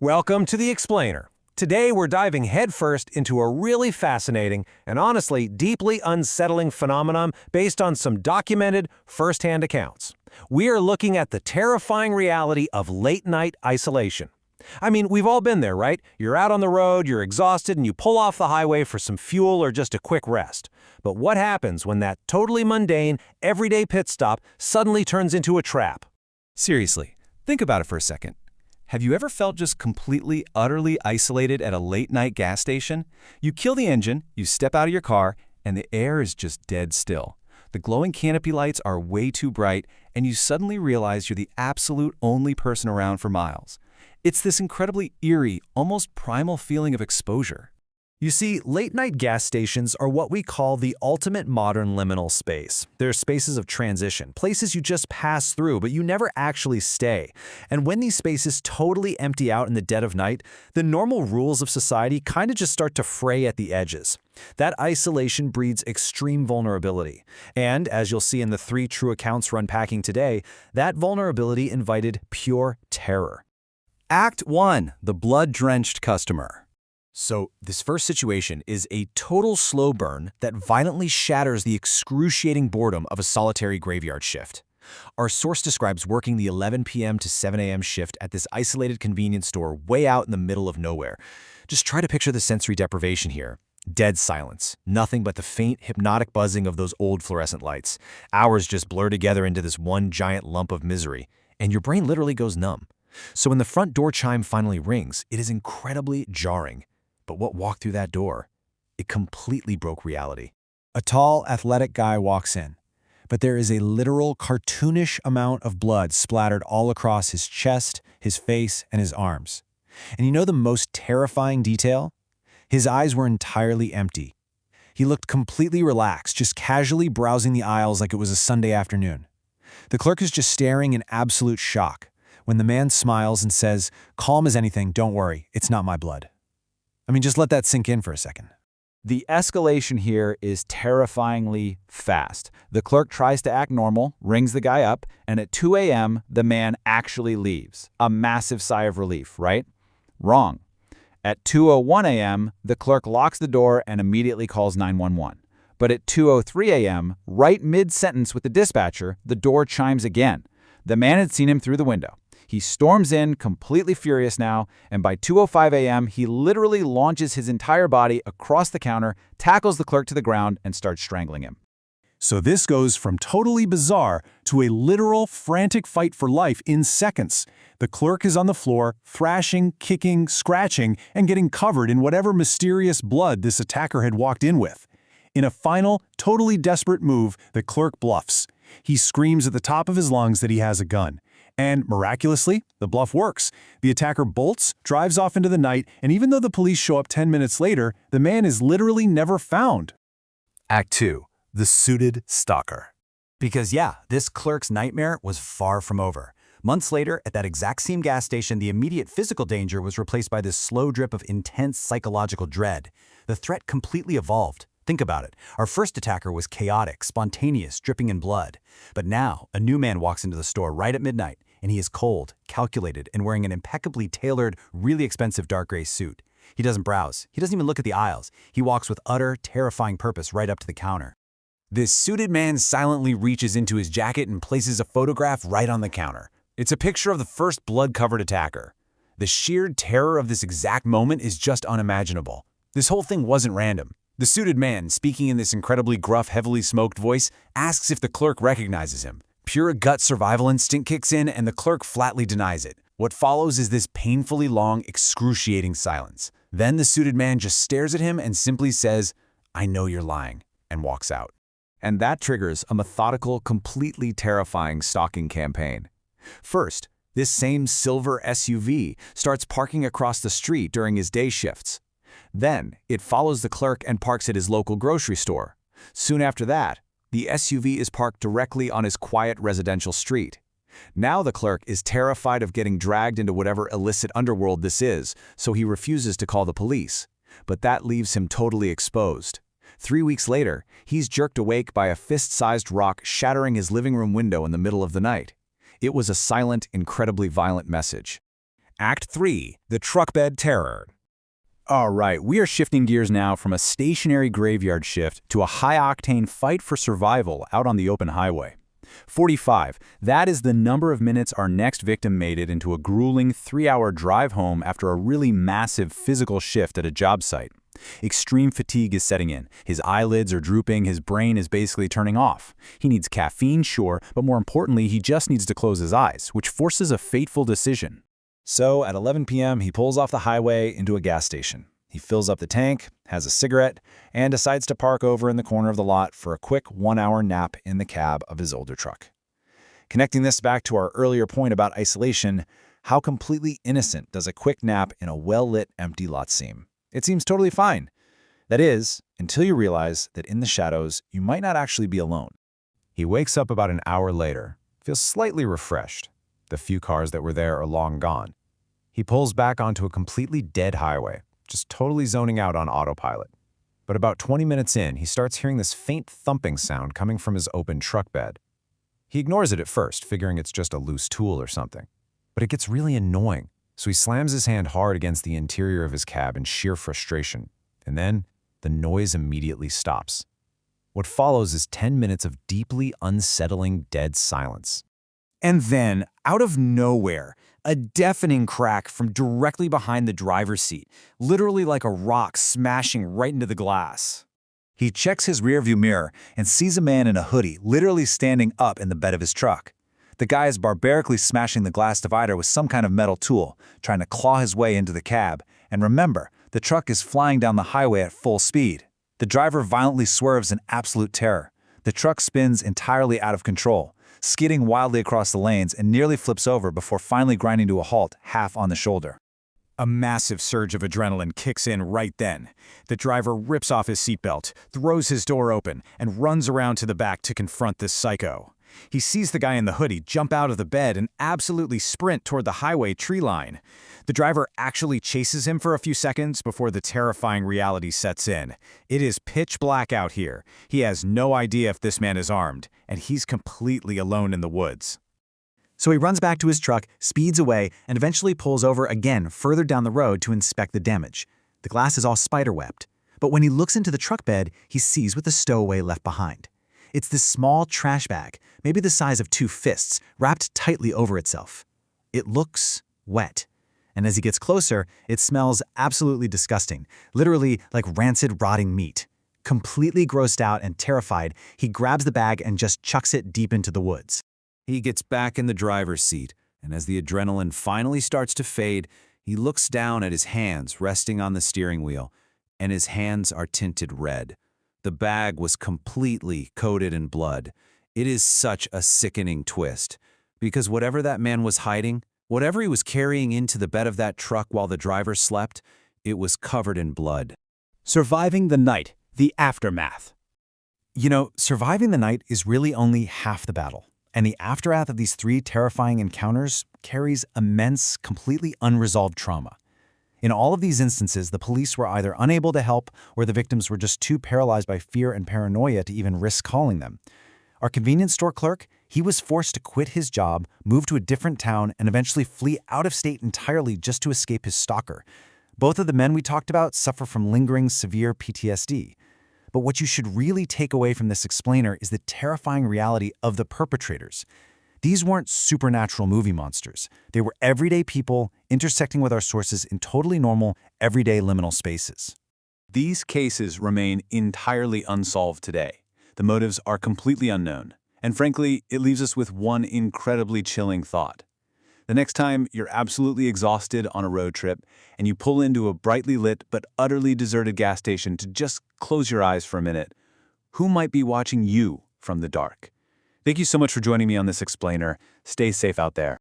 Welcome to The Explainer. Today we're diving headfirst into a really fascinating and honestly deeply unsettling phenomenon based on some documented first-hand accounts. We are looking at the terrifying reality of late-night isolation. I mean, we've all been there, right? You're out on the road, you're exhausted, and you pull off the highway for some fuel or just a quick rest. But what happens when that totally mundane, everyday pit stop suddenly turns into a trap? Seriously, think about it for a second. Have you ever felt just completely, utterly isolated at a late-night gas station? You kill the engine, you step out of your car, and the air is just dead still. The glowing canopy lights are way too bright, and you suddenly realize you're the absolute only person around for miles. It's this incredibly eerie, almost primal feeling of exposure. You see, late-night gas stations are what we call the ultimate modern liminal space. They're spaces of transition, places you just pass through, but you never actually stay. And when these spaces totally empty out in the dead of night, the normal rules of society kind of just start to fray at the edges. That isolation breeds extreme vulnerability. And, as you'll see in the 3 true accounts we're unpacking today, that vulnerability invited pure terror. Act 1. The blood-drenched customer. So, this first situation is a total slow burn that violently shatters the excruciating boredom of a solitary graveyard shift. Our source describes working the 11 p.m. to 7 a.m. shift at this isolated convenience store way out in the middle of nowhere. Just try to picture the sensory deprivation here. Dead silence. Nothing but the faint, hypnotic buzzing of those old fluorescent lights. Hours just blur together into this one giant lump of misery, and your brain literally goes numb. So when the front door chime finally rings, it is incredibly jarring. But what walked through that door? It completely broke reality. A tall, athletic guy walks in, but there is a literal cartoonish amount of blood splattered all across his chest, his face, and his arms. And you know the most terrifying detail? His eyes were entirely empty. He looked completely relaxed, just casually browsing the aisles like it was a Sunday afternoon. The clerk is just staring in absolute shock when the man smiles and says, "Calm as anything, don't worry, it's not my blood." I mean, just let that sink in for a second. The escalation here is terrifyingly fast. The clerk tries to act normal, rings the guy up, and at 2 a.m., the man actually leaves. A massive sigh of relief, right? Wrong. At 2:01 a.m., the clerk locks the door and immediately calls 911. But at 2:03 a.m., right mid-sentence with the dispatcher, the door chimes again. The man had seen him through the window. He storms in, completely furious now, and by 2:05 a.m., he literally launches his entire body across the counter, tackles the clerk to the ground, and starts strangling him. So this goes from totally bizarre to a literal frantic fight for life in seconds. The clerk is on the floor, thrashing, kicking, scratching, and getting covered in whatever mysterious blood this attacker had walked in with. In a final, totally desperate move, the clerk bluffs. He screams at the top of his lungs that he has a gun. And miraculously, the bluff works. The attacker bolts, drives off into the night, and even though the police show up 10 minutes later, the man is literally never found. Act 2. The suited stalker. Because yeah, this clerk's nightmare was far from over. Months later, at that exact same gas station, the immediate physical danger was replaced by this slow drip of intense psychological dread. The threat completely evolved. Think about it. Our first attacker was chaotic, spontaneous, dripping in blood. But now, a new man walks into the store right at midnight, and he is cold, calculated, and wearing an impeccably tailored, really expensive dark gray suit. He doesn't browse. He doesn't even look at the aisles. He walks with utter, terrifying purpose right up to the counter. This suited man silently reaches into his jacket and places a photograph right on the counter. It's a picture of the first blood-covered attacker. The sheer terror of this exact moment is just unimaginable. This whole thing wasn't random. The suited man, speaking in this incredibly gruff, heavily smoked voice, asks if the clerk recognizes him. Pure gut survival instinct kicks in, and the clerk flatly denies it. What follows is this painfully long, excruciating silence. Then the suited man just stares at him and simply says, "I know you're lying," and walks out. And that triggers a methodical, completely terrifying stalking campaign. First, this same silver SUV starts parking across the street during his day shifts. Then, it follows the clerk and parks at his local grocery store. Soon after that, the SUV is parked directly on his quiet residential street. Now the clerk is terrified of getting dragged into whatever illicit underworld this is, so he refuses to call the police. But that leaves him totally exposed. 3 weeks later, he's jerked awake by a fist-sized rock shattering his living room window in the middle of the night. It was a silent, incredibly violent message. Act 3, The Truck Bed Terror. All right, we are shifting gears now from a stationary graveyard shift to a high-octane fight for survival out on the open highway. 45, that is the number of minutes our next victim made it into a grueling 3-hour drive home after a really massive physical shift at a job site. Extreme fatigue is setting in. His eyelids are drooping, his brain is basically turning off. He needs caffeine, sure, but more importantly, he just needs to close his eyes, which forces a fateful decision. So at 11 p.m., he pulls off the highway into a gas station. He fills up the tank, has a cigarette, and decides to park over in the corner of the lot for a quick 1-hour nap in the cab of his older truck. Connecting this back to our earlier point about isolation, how completely innocent does a quick nap in a well-lit empty lot seem? It seems totally fine. That is, until you realize that in the shadows, you might not actually be alone. He wakes up about an hour later, feels slightly refreshed. The few cars that were there are long gone. He pulls back onto a completely dead highway, just totally zoning out on autopilot. But about 20 minutes in, he starts hearing this faint thumping sound coming from his open truck bed. He ignores it at first, figuring it's just a loose tool or something. But it gets really annoying, so he slams his hand hard against the interior of his cab in sheer frustration. And then, the noise immediately stops. What follows is 10 minutes of deeply unsettling dead silence. And then, out of nowhere, a deafening crack from directly behind the driver's seat, literally like a rock smashing right into the glass. He checks his rearview mirror and sees a man in a hoodie literally standing up in the bed of his truck. The guy is barbarically smashing the glass divider with some kind of metal tool, trying to claw his way into the cab. And remember, the truck is flying down the highway at full speed. The driver violently swerves in absolute terror. The truck spins entirely out of control, skidding wildly across the lanes and nearly flips over before finally grinding to a halt half on the shoulder. A massive surge of adrenaline kicks in right then. The driver rips off his seatbelt, throws his door open, and runs around to the back to confront this psycho. He sees the guy in the hoodie jump out of the bed and absolutely sprint toward the highway tree line. The driver actually chases him for a few seconds before the terrifying reality sets in. It is pitch black out here. He has no idea if this man is armed, and he's completely alone in the woods. So he runs back to his truck, speeds away, and eventually pulls over again further down the road to inspect the damage. The glass is all spiderwebbed. But when he looks into the truck bed, he sees what the stowaway left behind. It's this small trash bag, maybe the size of 2 fists, wrapped tightly over itself. It looks wet. And as he gets closer, it smells absolutely disgusting, literally like rancid, rotting meat. Completely grossed out and terrified, he grabs the bag and just chucks it deep into the woods. He gets back in the driver's seat, and as the adrenaline finally starts to fade, he looks down at his hands resting on the steering wheel, and his hands are tinted red. The bag was completely coated in blood. It is such a sickening twist, because whatever that man was hiding, whatever he was carrying into the bed of that truck while the driver slept, it was covered in blood. Surviving the night, the aftermath. You know, surviving the night is really only half the battle, and the aftermath of these 3 terrifying encounters carries immense, completely unresolved trauma. In all of these instances, the police were either unable to help or the victims were just too paralyzed by fear and paranoia to even risk calling them. Our convenience store clerk, he was forced to quit his job, move to a different town, and eventually flee out of state entirely just to escape his stalker. Both of the men we talked about suffer from lingering severe PTSD. But what you should really take away from this explainer is the terrifying reality of the perpetrators. These weren't supernatural movie monsters. They were everyday people intersecting with our sources in totally normal, everyday liminal spaces. These cases remain entirely unsolved today. The motives are completely unknown. And frankly, it leaves us with one incredibly chilling thought. The next time you're absolutely exhausted on a road trip and you pull into a brightly lit but utterly deserted gas station to just close your eyes for a minute, who might be watching you from the dark? Thank you so much for joining me on this explainer. Stay safe out there.